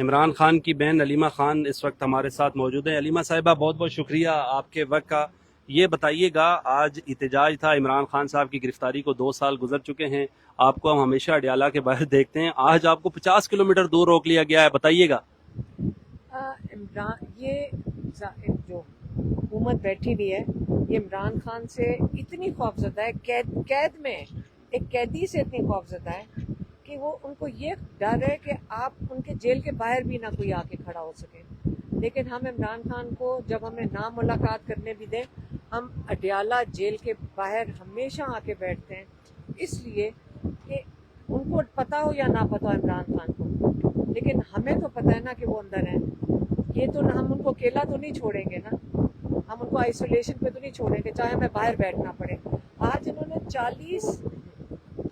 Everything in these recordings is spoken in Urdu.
عمران خان کی بہن علیمہ خان اس وقت ہمارے ساتھ موجود ہیں۔ علیمہ صاحبہ، بہت بہت شکریہ آپ کے وقت کا۔ یہ بتائیے گا، آج احتجاج تھا، عمران خان صاحب کی گرفتاری کو 2 سال گزر چکے ہیں، آپ کو ہم ہمیشہ اڈیالہ کے باہر دیکھتے ہیں، آج آپ کو 50 کلومیٹر دور روک لیا گیا ہے، بتائیے گا۔ عمران یہ جو حکومت بیٹھی ہوئی ہے یہ عمران خان سے اتنی خوفزدہ ہے، قید میں ایک قیدی سے اتنی خوفزدہ ہے کہ وہ ان کو یہ ڈر ہے کہ آپ ان کے جیل کے باہر بھی نہ کوئی آ کے کھڑا ہو سکے۔ لیکن ہم عمران خان کو جب ہمیں نہ ملاقات کرنے بھی دیں، ہم اڈیالہ جیل کے باہر ہمیشہ آ کے بیٹھتے ہیں، اس لیے کہ ان کو پتہ ہو یا نہ پتہ ہو عمران خان کو، لیکن ہمیں تو پتہ ہے نا کہ وہ اندر ہیں۔ یہ تو ہم ان کو اکیلا تو نہیں چھوڑیں گے نا، ہم ان کو آئسولیشن پہ تو نہیں چھوڑیں گے، چاہے ہمیں باہر بیٹھنا پڑے۔ آج انہوں نے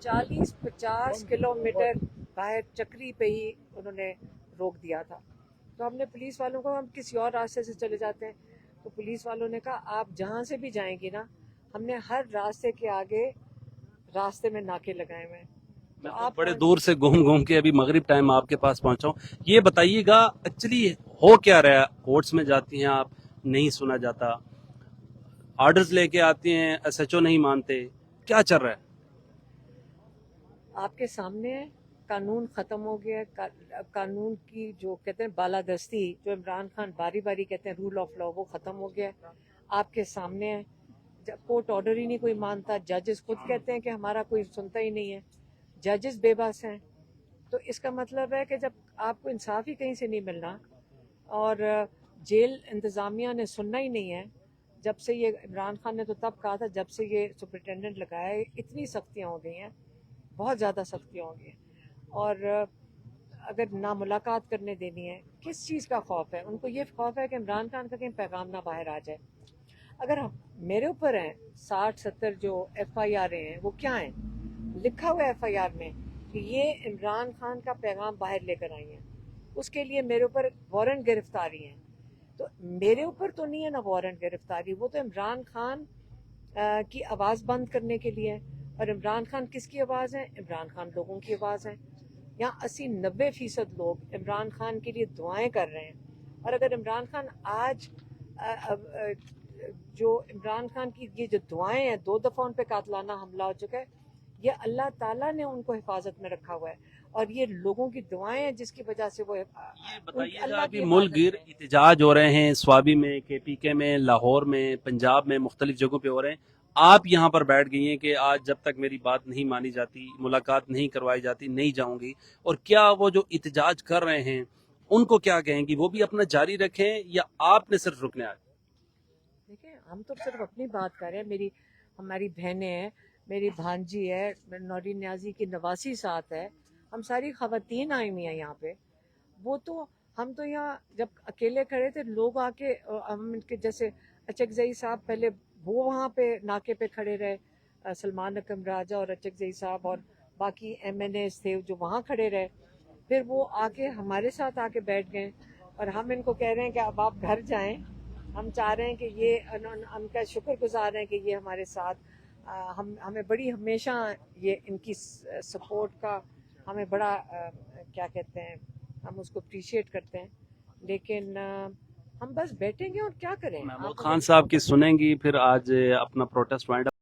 40-50 کلومیٹر باہر چکری پہ ہی انہوں نے روک دیا تھا، تو ہم نے پولیس والوں کو، ہم کسی اور راستے سے چلے جاتے ہیں، تو پولیس والوں نے کہا آپ جہاں سے بھی جائیں گی نا، ہم نے ہر راستے کے آگے راستے میں ناکے لگائے ہوئے ہیں، تو میں آپ بڑے دور سے گھوم کے ابھی مغرب ٹائم آپ کے پاس پہنچا ہوں۔ یہ بتائیے گا ایکچولی ہو کیا رہا ہے؟ کورٹس میں جاتی ہیں آپ، نہیں سنا جاتا، آرڈرز لے کے آتی ہیں، ایس ایچ او نہیں مانتے، کیا چل رہا ہے؟ آپ کے سامنے ہے، قانون ختم ہو گیا ہے، قانون کی جو کہتے ہیں بالادستی، جو عمران خان باری باری کہتے ہیں رول آف لا، وہ ختم ہو گیا ہے، آپ کے سامنے ہے۔ جب کورٹ آرڈر ہی نہیں کوئی مانتا، ججز خود کہتے ہیں کہ ہمارا کوئی سنتا ہی نہیں ہے، ججز بے بس ہیں، تو اس کا مطلب ہے کہ جب آپ کو انصاف ہی کہیں سے نہیں ملنا اور جیل انتظامیہ نے سننا ہی نہیں ہے، جب سے یہ عمران خان نے تو تب کہا تھا جب سے یہ سپرنٹینڈنٹ لگایا ہے اتنی سختیاں ہو گئی ہیں، بہت زیادہ سختیاں ہو گئی ہیں، اور اگر نہ ملاقات کرنے دینی ہے، کس چیز کا خوف ہے؟ ان کو یہ خوف ہے کہ عمران خان کا کہیں پیغام نہ باہر آ جائے۔ اگر میرے اوپر ہیں 60-70 جو ایف آئی آر ہیں، وہ کیا ہیں؟ لکھا ہوا ایف آئی آر میں کہ یہ عمران خان کا پیغام باہر لے کر آئی ہیں، اس کے لیے میرے اوپر وارنٹ گرفتاری ہیں، تو میرے اوپر تو نہیں ہے نا وارنٹ گرفتاری، وہ تو عمران خان کی آواز بند کرنے کے لیے ہے، اور عمران خان کس کی آواز ہے؟ عمران خان لوگوں کی آواز ہے۔ یہاں 80-90% لوگ عمران خان کے لیے دعائیں کر رہے ہیں، اور اگر عمران خان آج جو عمران خان کی یہ جو دعائیں ہیں، 2 دفعہ ان پہ قاتلانہ حملہ ہو چکا ہے، یہ اللہ تعالیٰ نے ان کو حفاظت میں رکھا ہوا ہے، اور یہ لوگوں کی دعائیں ہیں جس کی وجہ سے وہ یہ بتائیے گا، اللہ ابھی کی ملک حفاظت گیر میں۔ احتجاج ہو رہے ہیں، سوابی میں، کے پی کے میں، لاہور میں، پنجاب میں، مختلف جگہوں پہ ہو رہے ہیں، آپ یہاں پر بیٹھ گئی ہیں کہ آج جب تک میری بات نہیں مانی جاتی، ملاقات نہیں کروائی جاتی، نہیں جاؤں گی، اور کیا وہ جو احتجاج کر رہے ہیں ان کو کیا کہیں گی؟ وہ بھی اپنا جاری رکھیں یا آپ نے صرف رکنا ہے؟ دیکھیں، ہم تو صرف اپنی بات کر رہے ہیں، ہماری بہنیں ہیں، میری بھانجی ہے، نورین نیازی کی نواسی ساتھ ہے، ہم ساری خواتین آئی ہوئی ہیں یہاں پہ، وہ تو ہم تو یہاں جب اکیلے کھڑے تھے، لوگ آ کے ہم ان کے جیسے اچکزئی صاحب، پہلے وہ وہاں پہ ناکے پہ کھڑے رہے، سلمان اکرم راجہ اور اچکزئی صاحب اور باقی ایم این اےز تھے جو وہاں کھڑے رہے، پھر وہ آ کے ہمارے ساتھ آ کے بیٹھ گئے، اور ہم ان کو کہہ رہے ہیں کہ اب آپ گھر جائیں، ہم چاہ رہے ہیں کہ یہ ہم کا شکر گزار ہیں کہ یہ ہمارے ساتھ ہمیں بڑی ہمیشہ یہ ان کی سپورٹ کا ہمیں بڑا کیا کہتے ہیں، ہم اس کو اپریشیٹ کرتے ہیں، لیکن ہم بس بیٹھیں گے اور کیا کریں؟ محمود آپ خان صاحب کی سنیں گی پھر آج اپنا پروٹیسٹ وائنڈ